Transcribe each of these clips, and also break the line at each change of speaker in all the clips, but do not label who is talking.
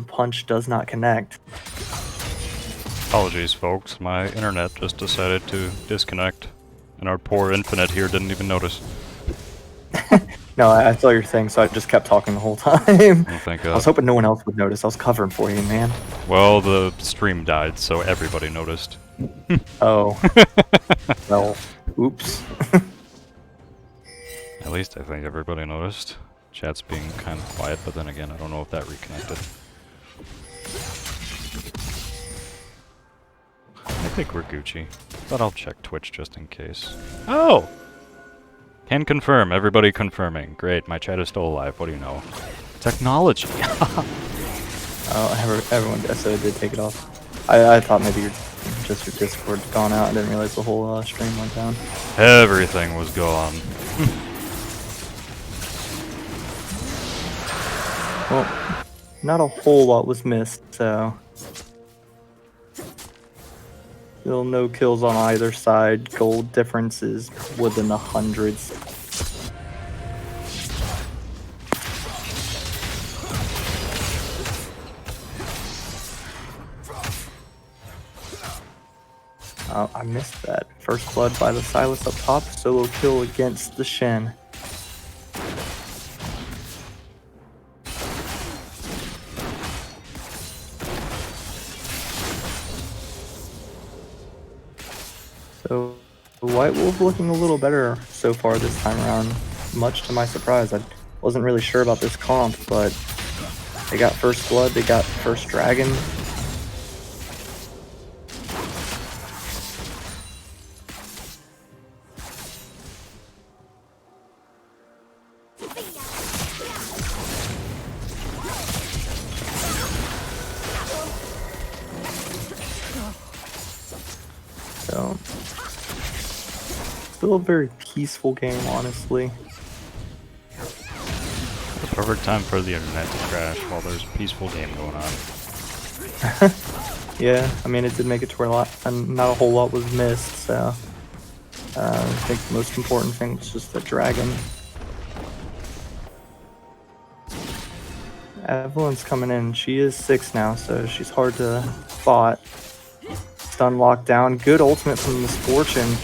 punch does not connect.
Apologies, folks. My internet just decided to disconnect, and our poor Infinite here didn't even notice.
No, I saw your thing, so I just kept talking the whole time.
Oh, thank
I was
God.
hoping no one else would notice. I was covering for you, man.
Well, the stream died, so everybody noticed.
Oh. Well, oops.
At least I think everybody noticed. Chat's being kind of quiet, but then again, I don't know if that reconnected. I think we're Gucci, but I'll check Twitch just in case. Oh! Can confirm, everybody confirming. Great, my chat is still alive, what do you know? Technology!
Oh, everyone said it did take it off. I thought maybe your Discord had gone out. I didn't realize the whole stream went down.
Everything was gone.
Well, not a whole lot was missed, so... Still no kills on either side. Gold difference is within the hundreds. I missed that. First blood by the Silas up top. Solo kill against the Shen. So, White Wolf looking a little better so far this time around, much to my surprise. I wasn't really sure about this comp, but they got first blood, they got first dragon. So, still a very peaceful game, honestly.
The perfect time for the internet to crash while there's a peaceful game going on.
Yeah, I mean, it did make it to where not a whole lot was missed, so... I think the most important thing was just the dragon. Evelyn's coming in. She is 6 now, so she's hard to spot. Stun lockdown. Good ultimate from Misfortune.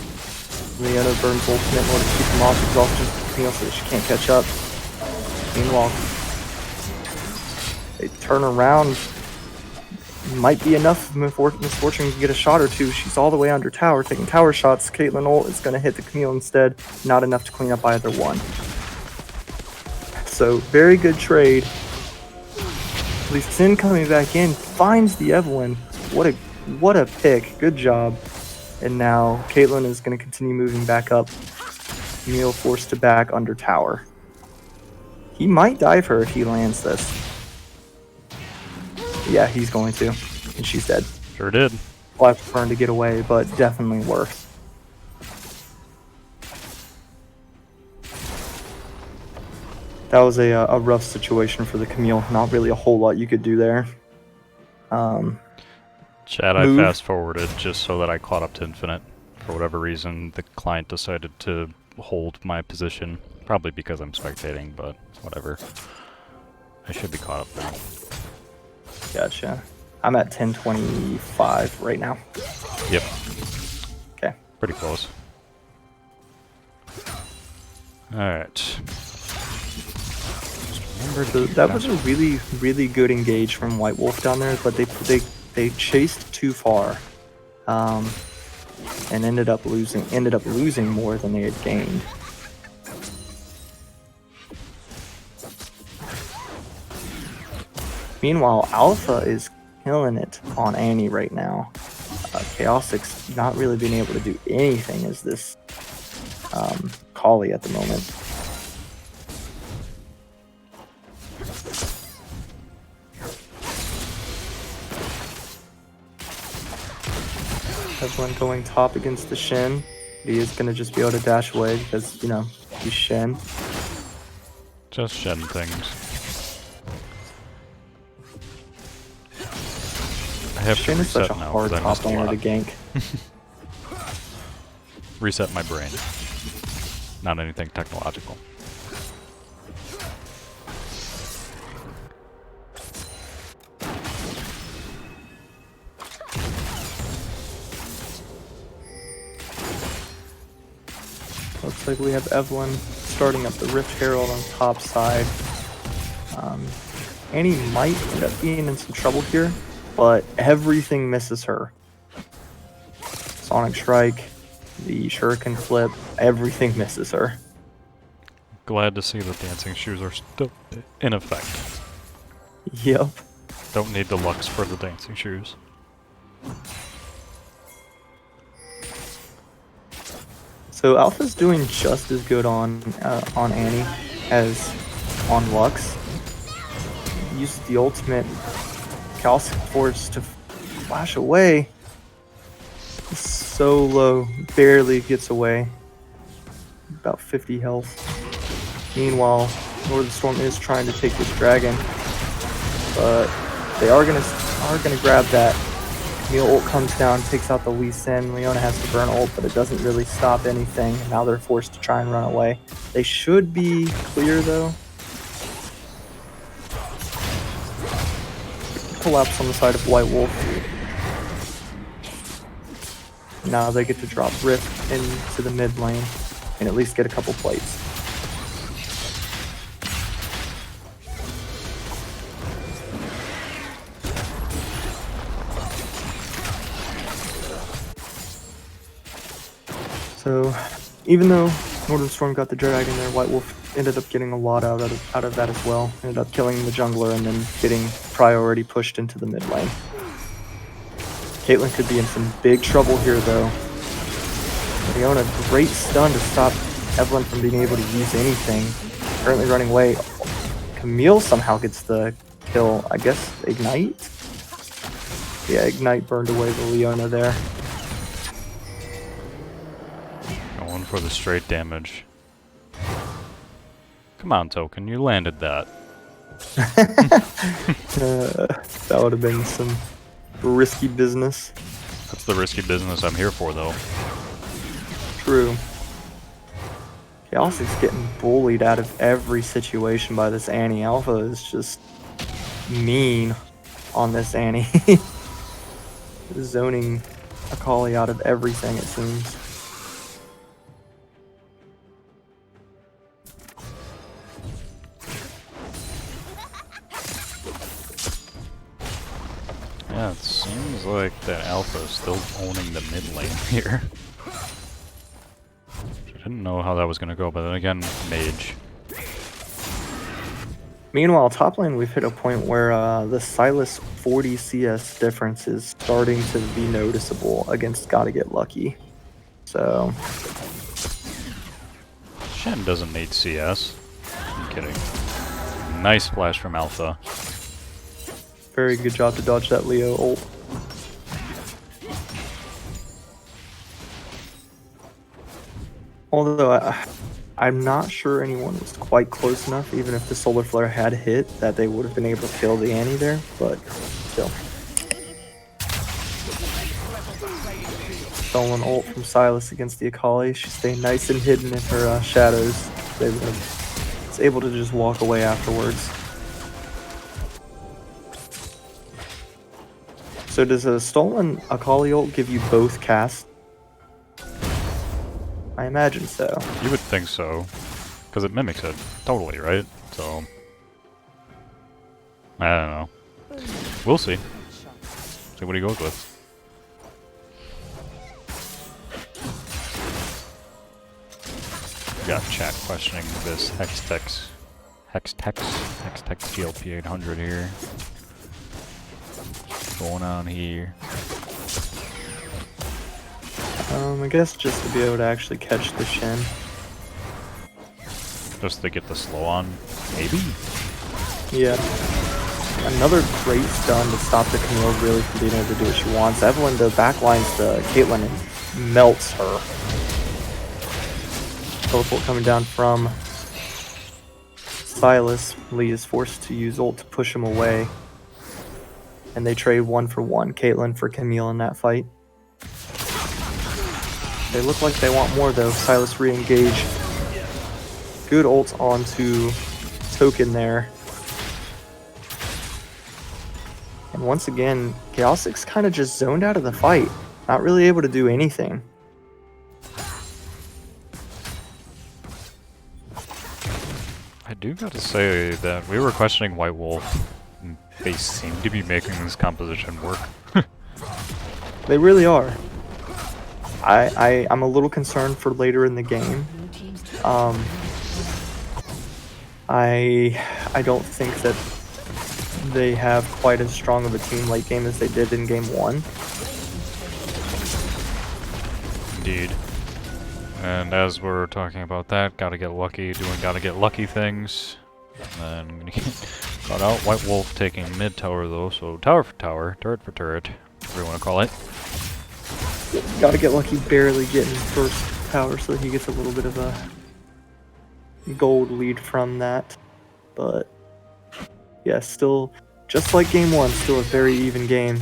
Leona burns ultimate in order to keep him off exhaustion so that she can't catch up. Meanwhile, they turn around. Might be enough. Misfortune can get a shot or two. She's all the way under tower, taking tower shots. Caitlyn ult is going to hit the Camille instead. Not enough to clean up either one. So, very good trade. Lee Sin coming back in, finds the Evelyn. What a pick. Good job. And now Caitlyn is going to continue moving back up. Camille forced to back under tower. He might dive her if he lands this. Yeah, he's going to. And she's dead.
Sure did.
Left turn to get away, but definitely worth. That was a rough situation for the Camille. Not really a whole lot you could do there.
Chat, I fast forwarded just so that I caught up to Infinite. For whatever reason, the client decided to hold my position. Probably because I'm spectating, but whatever. I should be caught up now.
Gotcha. I'm at 1025 right now.
Yep.
Okay.
Pretty close. Alright.
So that was a really good engage from White Wolf down there, but they chased too far, and ended up losing more than they had gained. Meanwhile, Alpha is killing it on Annie right now. Chaosic's not really being able to do anything as this Collie at the moment. Evelyn going top against the Shen. He is going to just be able to dash away because, you know, he's Shen.
Just Shen things. I have
Shen
to
is such a
now,
hard
'cause I
top
missed a
laner
lot.
to gank.
Reset my brain. Not anything technological.
Looks like we have Evelyn starting up the Rift Herald on top side. Annie might end up being in some trouble here, but everything misses her. Sonic Strike, the Shuriken Flip, everything misses her.
Glad to see that dancing shoes are still in effect.
Yep.
Don't need the Lux for the dancing shoes.
So Alpha's doing just as good on Annie as on Lux. Uses the ultimate Calcium Force to flash away. So low, barely gets away. About 50 health. Meanwhile, Northern Storm is trying to take this dragon, but they are gonna grab that. Camille ult comes down, takes out the Lee Sin. Leona has to burn ult, but it doesn't really stop anything. Now they're forced to try and run away. They should be clear though. Collapse on the side of White Wolf. Now they get to drop Rift into the mid lane and at least get a couple plates. So, even though Northern Storm got the dragon there, White Wolf ended up getting a lot out of that as well. Ended up killing the jungler and then getting priority pushed into the mid lane. Caitlyn could be in some big trouble here though. Leona, great stun to stop Evelyn from being able to use anything. Currently running away. Camille somehow gets the kill. I guess Ignite? Yeah, Ignite burned away the Leona there.
Going for the straight damage. Come on, Token, you landed that.
That would have been some risky business.
That's the risky business I'm here for, though.
True. Chaos is getting bullied out of every situation by this Annie. Alpha is just mean on this Annie. Zoning Akali out of everything, it seems.
Yeah, it seems like that Alpha is still owning the mid lane here. I didn't know how that was going to go, but then again, Mage.
Meanwhile, top lane, we've hit a point where the Sylas 40 CS difference is starting to be noticeable against Gotta Get Lucky. So...
Shen doesn't need CS. I'm kidding. Nice flash from Alpha.
very good job to dodge that Leo ult. Although I'm not sure anyone was quite close enough, even if the solar flare had hit, that they would have been able to kill the Annie there, but still. Stolen ult from Sylas against the Akali. She's staying nice and hidden in her shadows. It's able to just walk away afterwards. So does a stolen Akali ult give you both casts? I imagine so.
You would think so, because it mimics it totally, right? So I don't know. We'll see. See what he goes with. Got chat questioning this Hextex GLP 800 here. What's going on here?
I guess just to be able to actually catch the Shen.
Just to get the slow on, maybe?
Yeah. Another great stun to stop the Camille really from being able to do what she wants. Evelyn though backlines the Caitlyn and melts her. Teleport coming down from Sylas. Lee is forced to use ult to push him away. And they trade 1-for-1. Caitlyn for Camille in that fight. They look like they want more though. Sylas re-engage. Good ult onto Token there. And once again, Chaosix kind of just zoned out of the fight. Not really able to do anything.
do gotta say that we were questioning White Wolf. And they seem to be making this composition work.
They really are. I'm a little concerned for later in the game. I don't think that they have quite as strong of a team late game as they did in game 1.
Indeed. And as we're talking about that, gotta get lucky, doing gotta get lucky things. And then I'm gonna get caught out. White Wolf taking mid tower though, so tower for tower, turret for turret, whatever you wanna call it.
Gotta get lucky barely getting first tower so he gets a little bit of a gold lead from that. But yeah, still, just like game 1, still a very even game.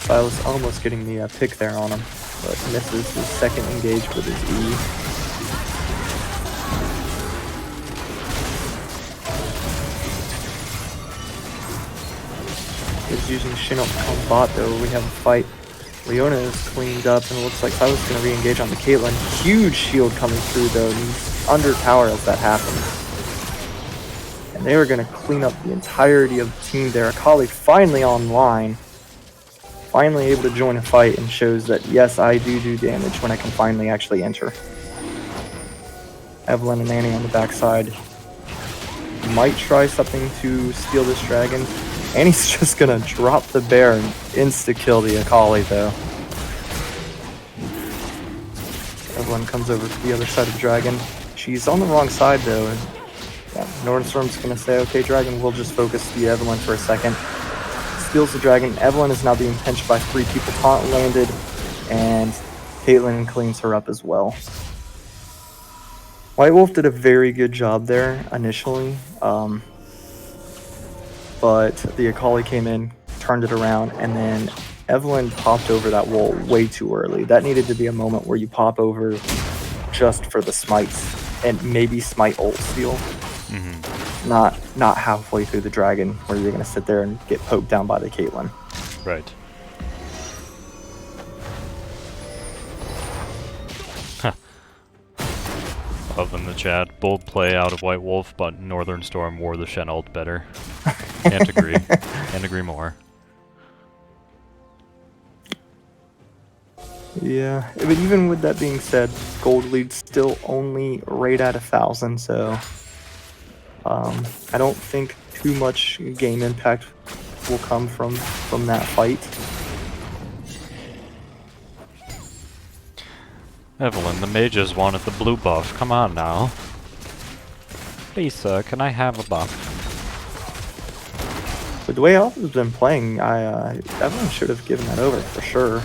Silas almost getting the pick there on him, but misses his second engage with his E. He's using Shinnok on bot though. We have a fight. Leona is cleaned up and it looks like Silas is going to re-engage on the Caitlyn. Huge shield coming through though. He's under tower as that happens. And they are going to clean up the entirety of the team there. Akali finally online. Finally able to join a fight and shows that yes, I do damage when I can finally actually enter. Evelyn and Annie on the backside might try something to steal this dragon. Annie's just gonna drop the bear and insta-kill the Akali though. Evelyn comes over to the other side of the dragon. She's on the wrong side though. And yeah, Northenstorm's gonna say, okay dragon, we'll just focus the Evelyn for a second. Steals the dragon. Evelyn is now being pinched by 3 people. Taunt landed, and Caitlyn cleans her up as well. White Wolf did a very good job there initially, but the Akali came in, turned it around, and then Evelyn popped over that wall way too early. That needed to be a moment where you pop over just for the smites and maybe smite ult steal. Mm-hmm. Not halfway through the dragon where you're gonna sit there and get poked down by the Caitlyn.
Right. Love in the chat. Bold play out of White Wolf, but Northern Storm wore the Shen ult better. Can't agree. Can't agree more.
Yeah, but even with that being said, gold lead's still only right at 1,000, so I don't think too much game impact will come from that fight.
Evelyn, the mages wanted the blue buff. Come on now. Lisa, can I have a buff?
With the way Alpha's been playing, Evelyn should have given that over for sure.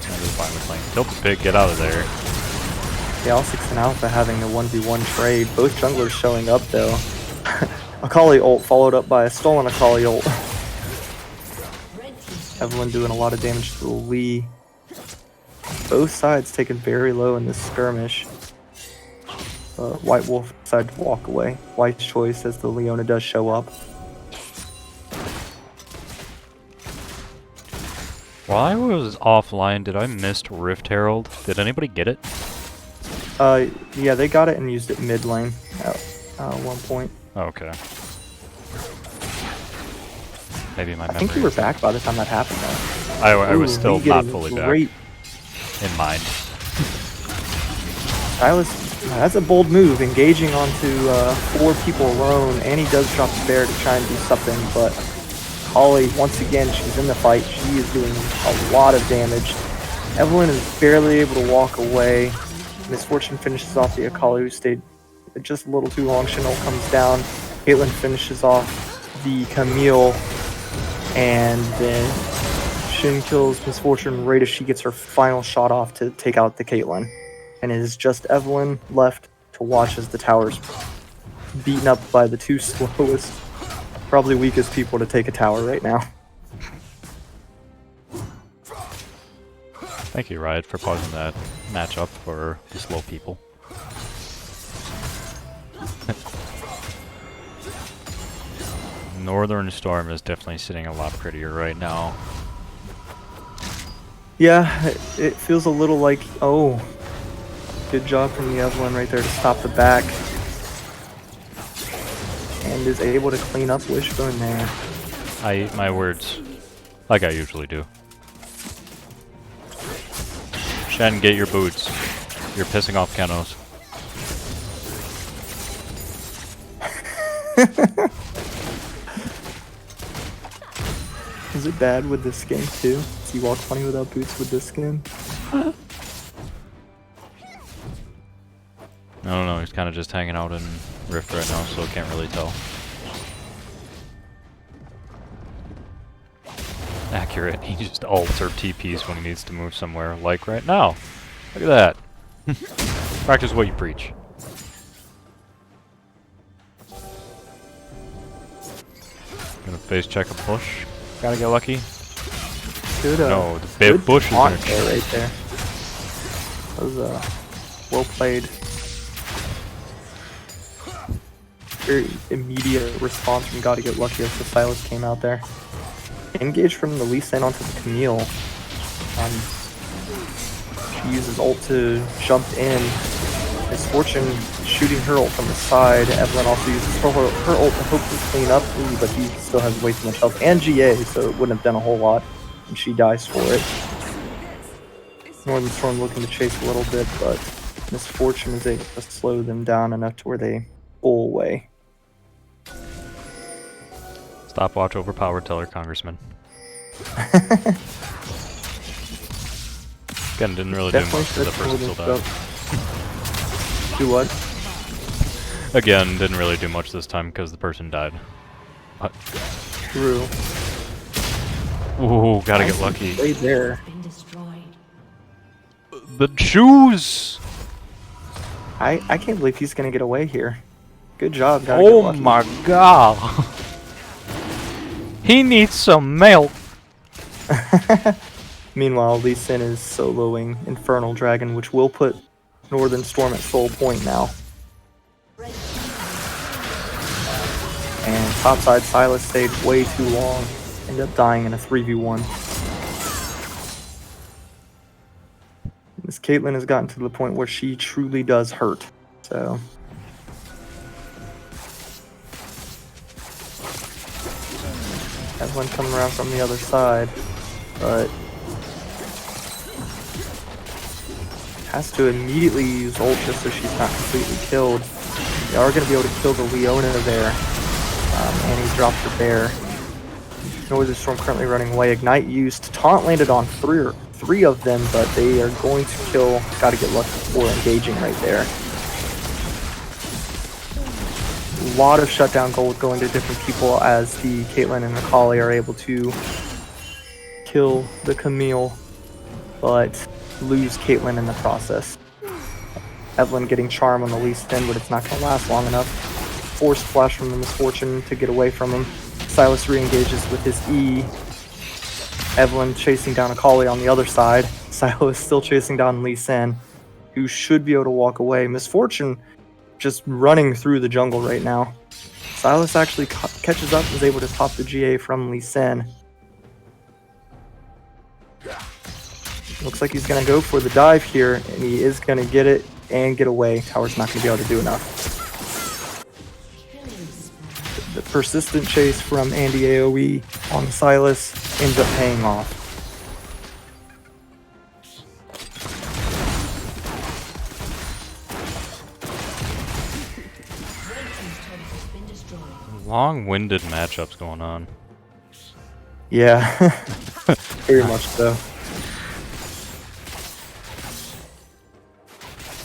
I'm just fine with playing. Tilt the pig, get out of there.
Yeah, L6 and Alpha having a 1v1 trade. Both junglers showing up though. Akali ult followed up by a stolen Akali ult. Evelyn doing a lot of damage to the Lee. Both sides taken very low in this skirmish. White Wolf decided to walk away. White's choice as the Leona does show up.
While I was offline, did I miss Rift Herald? Did anybody get it?
Yeah, they got it and used it mid lane at one point.
Okay. Maybe my memory.
I think you were back by the time that happened though.
I was still not fully back. In mind.
Silas, that's a bold move, engaging onto 4 people alone. Annie does drop the bear to try and do something, but Holly, once again, she's in the fight. She is doing a lot of damage. Evelyn is barely able to walk away. Misfortune finishes off the Akali, who stayed just a little too long. Shinnok comes down. Caitlyn finishes off the Camille, and then Shin kills Misfortune right as she gets her final shot off to take out the Caitlyn. And it is just Evelyn left to watch as the tower's beaten up by the 2 slowest, probably weakest people to take a tower right now.
Thank you, Riot, for pausing that matchup for the slow people. Northern Storm is definitely sitting a lot prettier right now.
Yeah, it feels a little like, oh, Good job from the Evelyn right there to stop the back. And is able to clean up Wishbone there.
I eat my words. Like I usually do. Shen, get your boots. You're pissing off Kenos.
Is it bad with the skin too? Does he walk funny without boots with this skin?
I don't know, he's kind of just hanging out in Rift right now, so I can't really tell. Accurate, he just ults or TPs when he needs to move somewhere, like right now. Look at that. Practice what you preach. Gonna face check a push. Gotta get lucky.
Good,
no, the big bush is gonna
there, right there. That was well played. Very immediate response from Gotta Get Lucky as the Silas came out there. Engage from the Lee Sin onto the Camille. She uses ult to jump in. Misfortune shooting her ult from the side. Evelyn also uses her ult to hopefully clean up. Ooh, but he still has way too much health. And GA, so it wouldn't have done a whole lot. And she dies for it. Northern Storm looking to chase a little bit, but Misfortune is able to slow them down enough to where they pull away.
Stopwatch overpowered, tell her Congressman. Again, didn't really do much to the person still died.
Do what?
Again, didn't really do much this time because the person died. What?
True.
Ooh, gotta get lucky.
Right there.
The shoes!
I can't believe he's gonna get away here. Good job, gotta get lucky.
My god! He needs some milk!
Meanwhile, Lee Sin is soloing Infernal Dragon, which will put Northern Storm at full point now. And topside Silas stayed way too long. Ended up dying in a 3v1. Miss Caitlyn has gotten to the point where she truly does hurt. So Evelyn coming around from the other side, but has to immediately use ult just so she's not completely killed. They are going to be able to kill the Leona there. And he dropped the bear. Northern Storm currently running away. Ignite used. Taunt landed on three of them, but they are going to kill. Gotta get lucky before engaging right there. A lot of shutdown gold going to different people as the Caitlyn and Akali are able to kill the Camille, but lose Caitlyn in the process. Evelyn getting charm on the Lee Sin, but it's not going to last long enough. Forced flash from the Misfortune to get away from him. Silas re-engages with his E. Evelyn chasing down Akali on the other side. Silas still chasing down Lee Sin, who should be able to walk away. Misfortune just running through the jungle right now. Silas actually catches up and is able to pop the GA from Lee Sin. Looks like he's going to go for the dive here, and he is going to get it and get away. Tower's not going to be able to do enough. The persistent chase from Andy AoE on Silas ends up paying off.
Long-winded matchups going on.
Yeah, very much so.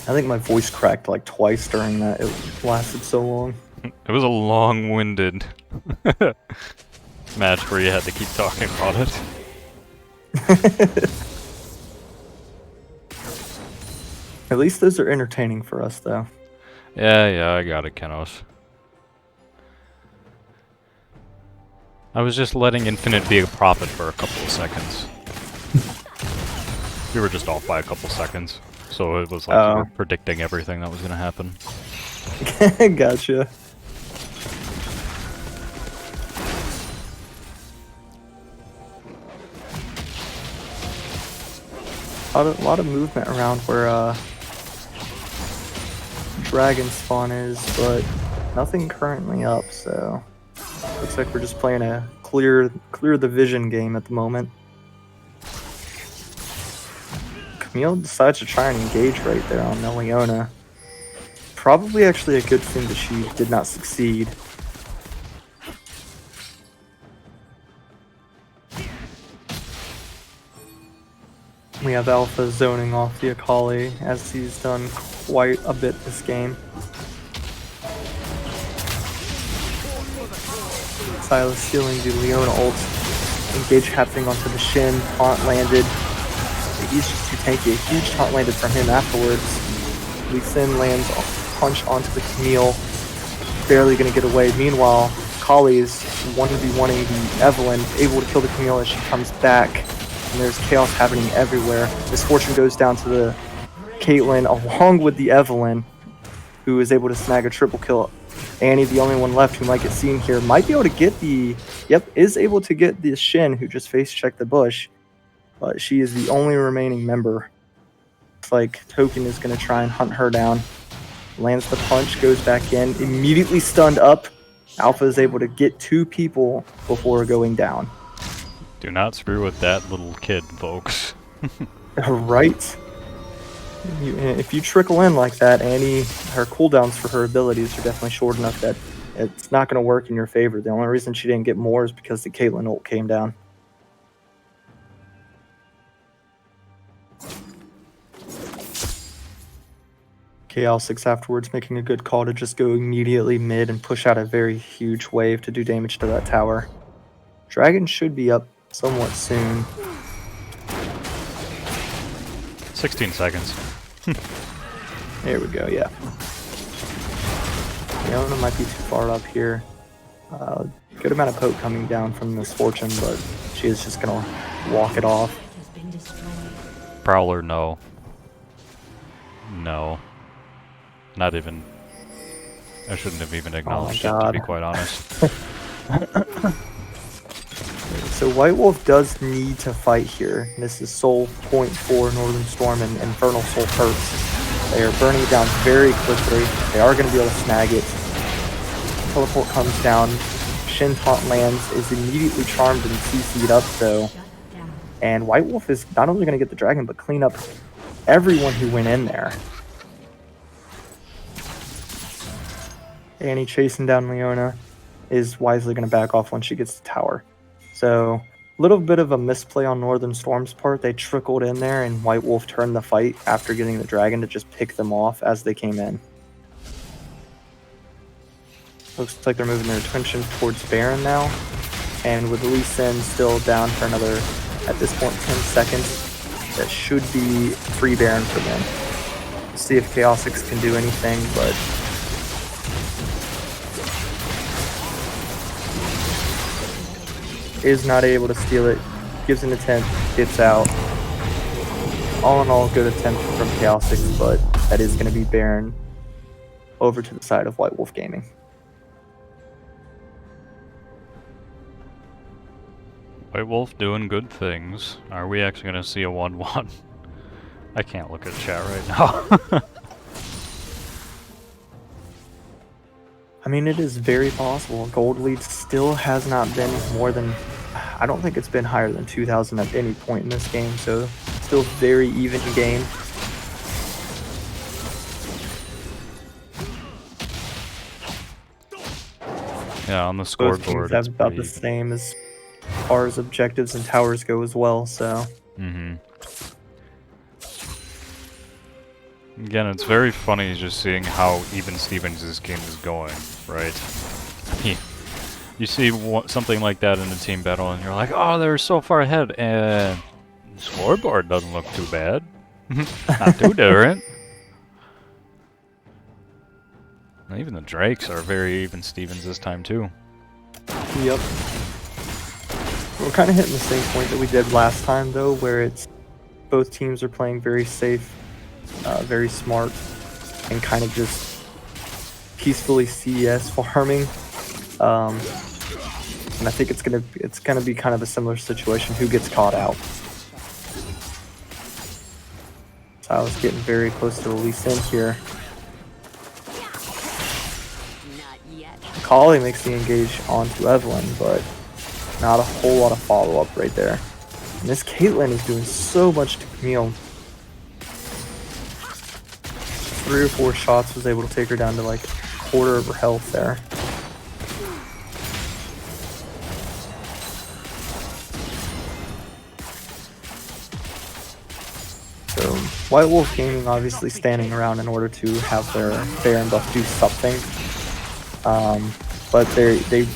I think my voice cracked like twice during that. It lasted so long.
It was a long-winded match where you had to keep talking about it.
At least those are entertaining for us, though.
Yeah, I got it, Kenos. I was just letting Infinite be a prophet for a couple of seconds. We were just off by a couple seconds, so it was like we were predicting everything that was going to happen.
Gotcha. A lot of movement around where dragon spawn is, but nothing currently up, so looks like we're just playing a clear the vision game at the moment. Camille decides to try and engage right there on Leona. Probably actually a good thing that she did not succeed. We have Alpha zoning off the Akali, as he's done quite a bit this game. Silas stealing the Leona ult. Engage happening onto the Shin. Taunt landed. He's just too tanky. A huge taunt landed from him afterwards. Lee Sin lands a punch onto the Camille. Barely going to get away. Meanwhile, Kali's 1v1ing the Evelynn, able to kill the Camille as she comes back. And there's chaos happening everywhere. Misfortune goes down to the Caitlyn along with the Evelynn, who is able to snag a triple kill. Annie, the only one left who might get seen here, might be able to get the... Yep, is able to get the Shin, who just face-checked the bush. But she is the only remaining member. Looks like Token is going to try and hunt her down. Lands the punch, goes back in, immediately stunned up. Alpha is able to get 2 people before going down.
Do not screw with that little kid, folks.
Right? If you trickle in like that, Annie, her cooldowns for her abilities are definitely short enough that it's not going to work in your favor. The only reason she didn't get more is because the Caitlyn ult came down. KL6 afterwards making a good call to just go immediately mid and push out a very huge wave to do damage to that tower. Dragon should be up somewhat soon.
16 seconds.
There we go, yeah. Leona might be too far up here. Good amount of poke coming down from Misfortune, but she is just going to walk it off.
Prowler, no. No. Not even... I shouldn't have even acknowledged it, to be quite honest.
So White Wolf does need to fight here. This is Soul Point for Northern Storm and Infernal Soul Hurts. They are burning it down very quickly. They are going to be able to snag it. Teleport comes down. Shin Taunt lands, is immediately charmed and CC'd up though. And White Wolf is not only going to get the dragon, but clean up everyone who went in there. Annie chasing down Leona is wisely going to back off once she gets the tower. So, a little bit of a misplay on Northern Storm's part. They trickled in there and White Wolf turned the fight after getting the dragon to just pick them off as they came in. Looks like they're moving their attention towards Baron now. And with Lee Sin still down for another, at this point, 10 seconds, that should be free Baron for them. Let's see if Chaosix can do anything, but... is not able to steal it, gives an attempt, gets out. All in all, good attempt from Chaosix, but that is going to be Baron over to the side of White Wolf Gaming.
White Wolf doing good things. Are we actually going to see a 1-1? I can't look at chat right now.
I mean, it is very possible. Gold lead still has not been more than... I don't think it's been higher than 2,000 at any point in this game, so still very even game.
Yeah, on the
Both
scoreboard,
teams have
it's
about
pretty...
the same as far as objectives and towers go as well, so...
Mm-hmm. Again, it's very funny just seeing how even Stevens this game is going, right? You see something like that in a team battle and you're like, oh, they're so far ahead, and the scoreboard doesn't look too bad. Not too different. And even the Drakes are very even Stevens this time too.
Yep. We're kind of hitting the same point that we did last time though, where it's both teams are playing very safe, very smart, and kind of just peacefully CES farming. And I think it's gonna be kind of a similar situation. Who gets caught out? So I was getting very close to Lee Sin here. Kali makes the engage onto Evelyn, but not a whole lot of follow-up right there. And this Caitlyn is doing so much to Camille. 3 or 4 shots was able to take her down to like a quarter of her health there. So White Wolf Gaming obviously standing around in order to have their Baron buff do something. But they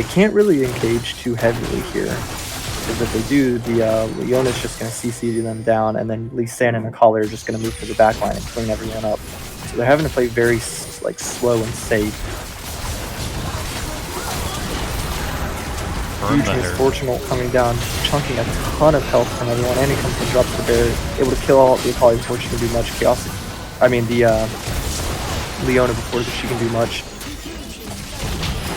can't really engage too heavily here. Because if they do, the Leona's just going to CC them down, and then Lee San and Akali are just going to move to the back line and clean everyone up. So they're having to play very like slow and safe. Huge misfortune coming down, chunking a ton of health from everyone, and he comes and drops the bear, able to kill all the Akali before she can do much. The Leona before she can do much.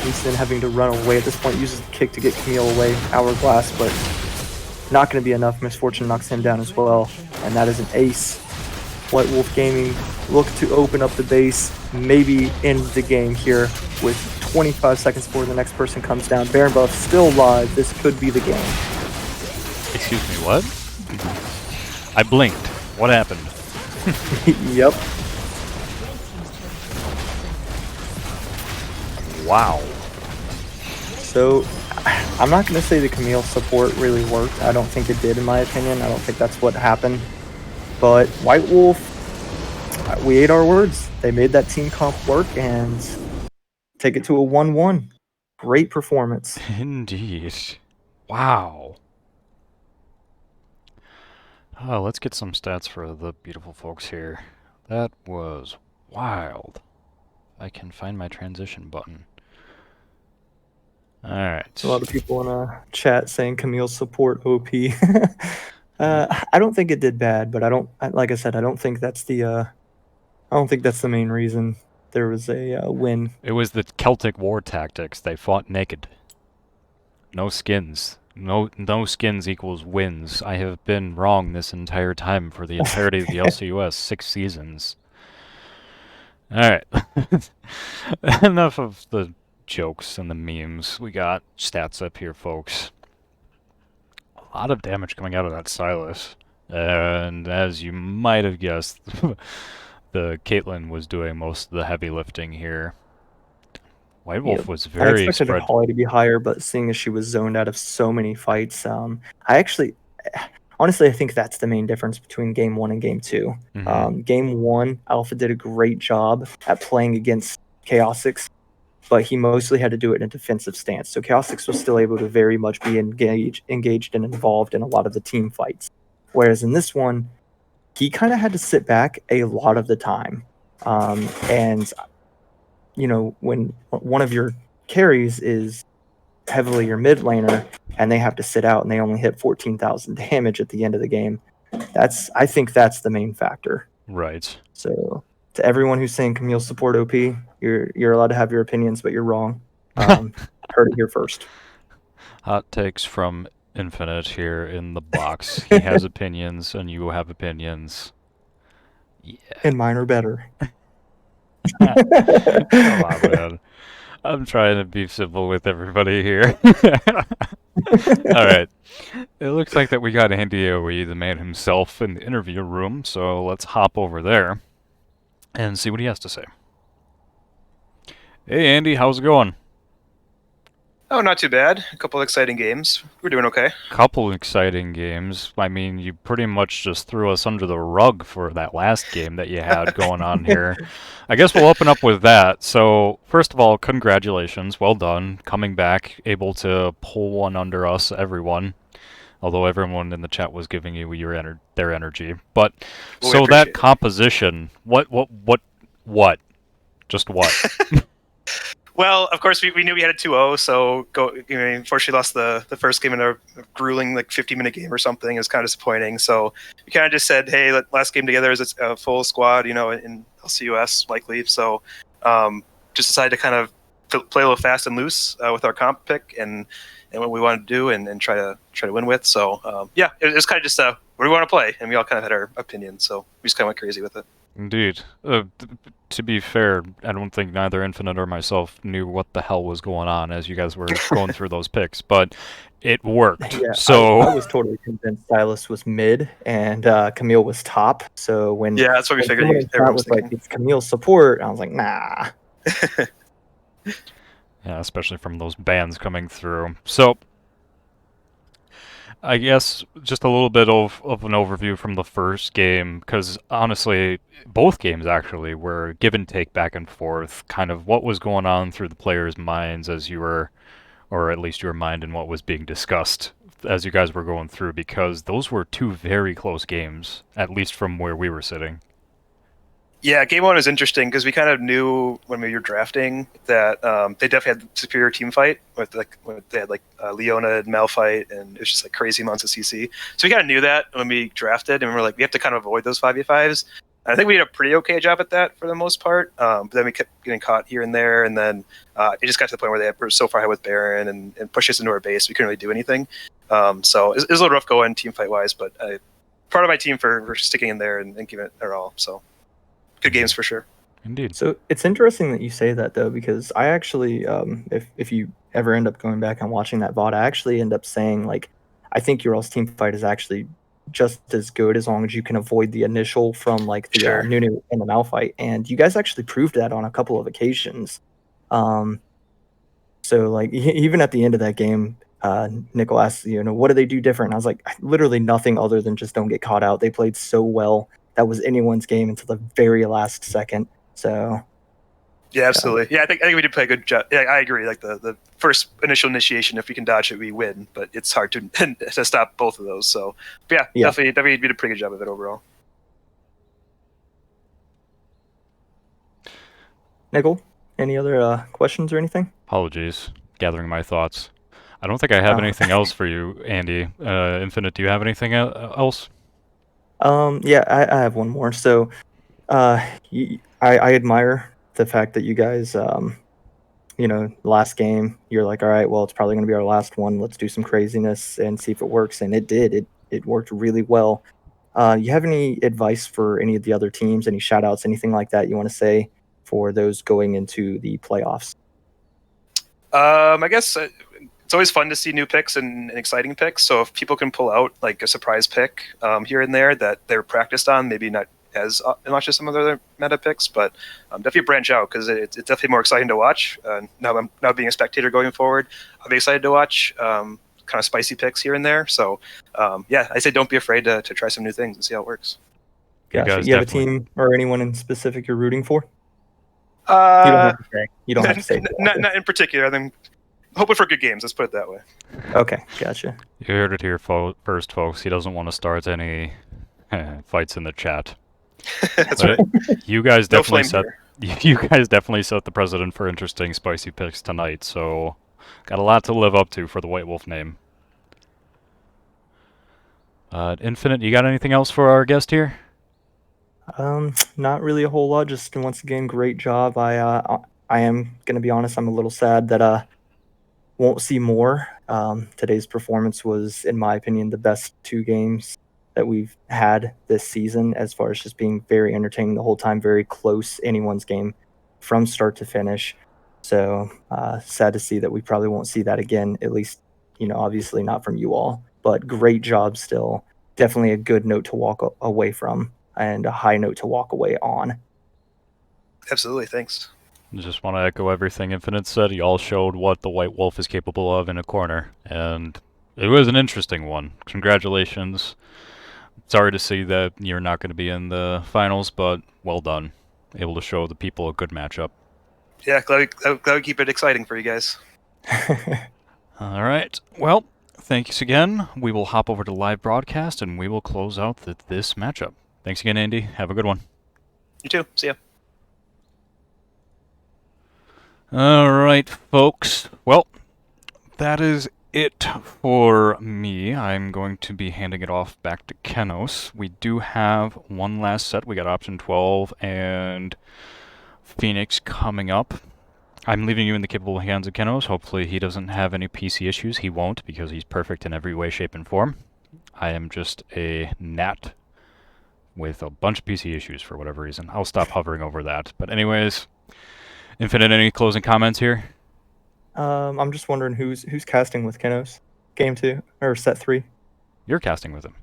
Easton having to run away at this point, uses the kick to get Camille away, Hourglass, but not going to be enough. Misfortune knocks him down as well, and that is an ace. White Wolf Gaming look to open up the base, maybe end the game here with 25 seconds before the next person comes down. Baron buff still live. This could be the game.
Excuse me, what? I blinked. What happened?
Yep.
Wow.
So, I'm not going to say the Camille support really worked. I don't think it did, in my opinion. I don't think that's what happened. But White Wolf, we ate our words. They made that team comp work and take it to a 1-1. Great performance.
Indeed. Wow. Oh, let's get some stats for the beautiful folks here. That was wild. I can find my transition button. Alright.
A lot of people in chat saying Camille's support OP. I don't think it did bad, but like I said, I don't think that's the main reason there was a win.
It was the Celtic war tactics. They fought naked. No skins. No skins equals wins. I have been wrong this entire time for the entirety of the LCUS, 6 seasons. Alright. Enough of the jokes and the memes. We got stats up here, folks. A lot of damage coming out of that Silas. And as you might have guessed, the Caitlyn was doing most of the heavy lifting here. White Wolf was very
I expected Holly to be higher, but seeing as she was zoned out of so many fights, honestly, I think that's the main difference between Game 1 and Game 2.
Mm-hmm.
Game 1, Alpha did a great job at playing against Chaosix, but he mostly had to do it in a defensive stance. So Chaosix was still able to very much be engaged and involved in a lot of the team fights. Whereas in this one, he kind of had to sit back a lot of the time. And, when one of your carries is heavily your mid laner and they have to sit out and they only hit 14,000 damage at the end of the game, I think that's the main factor.
Right.
So to everyone who's saying Camille support OP, you're allowed to have your opinions, but you're wrong. Heard it here first.
Hot takes from Infinite here in the box. He has opinions, and you have opinions. Yeah.
And mine are better.
Come on, man. I'm trying to be civil with everybody here. Alright. It looks like that we got Andy AoE, the man himself, in the interview room, so let's hop over there and see what he has to say. Hey Andy, how's it going?
Oh, not too bad. A couple exciting games. We're doing okay.
Couple exciting games. I mean, you pretty much just threw us under the rug for that last game that you had going on here. I guess we'll open up with that. So, first of all, congratulations. Well done. Coming back, able to pull one under us, everyone. Although everyone in the chat was giving you their energy. But,
well,
so that composition, what? Just what?
Well, of course, we knew we had a 2-0, so unfortunately lost the first game in a grueling 50-minute game or something. It was kind of disappointing. So we kind of just said, hey, last game together is a full squad, in LCUS likely. So just decided to kind of play a little fast and loose with our comp pick and what we wanted to do and try to win with. So yeah, it was kind of just what do we want to play, and we all kind of had our opinions. So we just kind of went crazy with it.
Indeed. To be fair, I don't think neither Infinite or myself knew what the hell was going on as you guys were going through those picks, but it worked.
Yeah,
So,
I was totally convinced Silas was mid and Camille was top. So
Yeah, that's what we
when
figured.
someone in
Everyone
chat
was
was like,
thinking.
"It's Camille's support," I was like, "Nah."
yeah, especially from those bands coming through. So, I guess just a little bit of an overview from the first game, because honestly, both games actually were give and take back and forth, kind of what was going on through the players' minds as you were, or at least your mind and what was being discussed as you guys were going through, because those were two very close games, at least from where we were sitting.
Yeah, game one was interesting because we kind of knew when we were drafting that they definitely had superior team fight they had Leona and Malphite, and it was just like crazy amounts of CC. So we kind of knew that when we drafted, and we were like, we have to kind of avoid those 5v5s. And I think we did a pretty okay job at that for the most part. But then we kept getting caught here and there, and then it just got to the point where they were so far ahead with Baron and pushed us into our base, we couldn't really do anything. So it was a little rough going team fight wise, but part of my team for sticking in there and giving it their all. So. Good games for sure.
Indeed.
So it's interesting that you say that though, because I actually, if you ever end up going back and watching that VOD, I actually end up saying like, I think your all's team fight is actually just as good as long as you can avoid the initial from like the
Sure.
Nunu and the Malphite, and you guys actually proved that on a couple of occasions. So like even at the end of that game, Nickel asked, what do they do different? And I was like, literally nothing other than just don't get caught out. They played so well. That was anyone's game until the very last second. So
yeah, absolutely. Yeah, I think we did play a good job. Yeah, I agree. Like the first initial initiation, if we can dodge it, we win. But it's hard to to stop both of those. So yeah, definitely did a pretty good job of it overall.
Nickel, any other questions or anything?
Apologies. Gathering my thoughts. I don't think I have anything else for you, Andy. Infinite, do you have anything else?
Yeah, I have one more. So, I admire the fact that you guys, last game, you're like, all right, well, it's probably going to be our last one. Let's do some craziness and see if it works. And it did. It worked really well. You have any advice for any of the other teams? Any shout outs, anything like that you want to say for those going into the playoffs?
I guess it's always fun to see new picks and exciting picks. So if people can pull out like a surprise pick here and there that they're practiced on, maybe not as much as some of the other meta picks, but definitely branch out because it's definitely more exciting to watch. Now being a spectator going forward, I'll be excited to watch kind of spicy picks here and there. So yeah, I say don't be afraid to try some new things and see how it works.
Gotcha. You have a team or anyone in specific you're rooting for? You don't have to say. You don't have to say.
Not in particular. I'm hoping for good games. Let's put it that way.
Okay, gotcha.
You heard it here first, folks. He doesn't want to start any fights in the chat.
That's right.
You guys
No
definitely
flame
set. You guys definitely set the precedent for interesting, spicy picks tonight. So, got a lot to live up to for the White Wolf name. Infinite, you got anything else for our guest here?
Not really a whole lot. Just once again, great job. I am gonna be honest. I'm a little sad that won't see more. Today's performance was, in my opinion, the best two games that we've had this season, as far as just being very entertaining the whole time, very close anyone's game from start to finish. So sad to see that we probably won't see that again. At least, obviously not from you all. But great job still. Definitely a good note to walk away from, and a high note to walk away on.
Absolutely. Thanks.
Just want to echo everything Infinite said. You all showed what the White Wolf is capable of in a corner, and it was an interesting one. Congratulations. Sorry to see that you're not going to be in the finals, but well done. Able to show the people a good matchup.
Yeah, glad we keep it exciting for you guys.
All right. Well, thanks again. We will hop over to live broadcast, and we will close out this matchup. Thanks again, Andy. Have a good one.
You too. See ya.
All right, folks. Well, that is it for me. I'm going to be handing it off back to Kenos. We do have one last set. We got option 12 and Phoenix coming up. I'm leaving you in the capable hands of Kenos. Hopefully he doesn't have any PC issues. He won't, because he's perfect in every way, shape, and form. I am just a gnat with a bunch of PC issues for whatever reason. I'll stop hovering over that. But anyways, Infinite, any closing comments here?
I'm just wondering who's casting with Kenos, game 2 or set 3.
You're casting with him.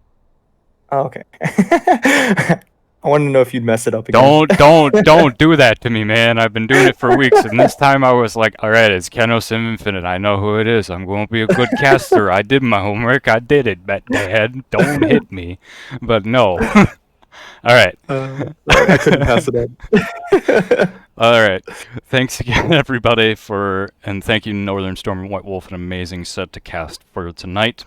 Oh, okay. I wanted to know if you'd mess it up again.
Don't do that to me, man. I've been doing it for weeks, and this time I was like, all right, it's Kenos Infinite. I know who it is. I'm going to be a good caster. I did my homework. I did it, Dad. Don't hit me. But no. All right.
I couldn't pass it up.
All right. Thanks again, everybody, and thank you, Northern Storm and White Wolf, an amazing set to cast for tonight.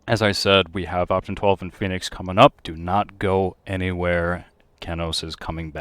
As I said, we have Option 12 in Phoenix coming up. Do not go anywhere. Kenos is coming back.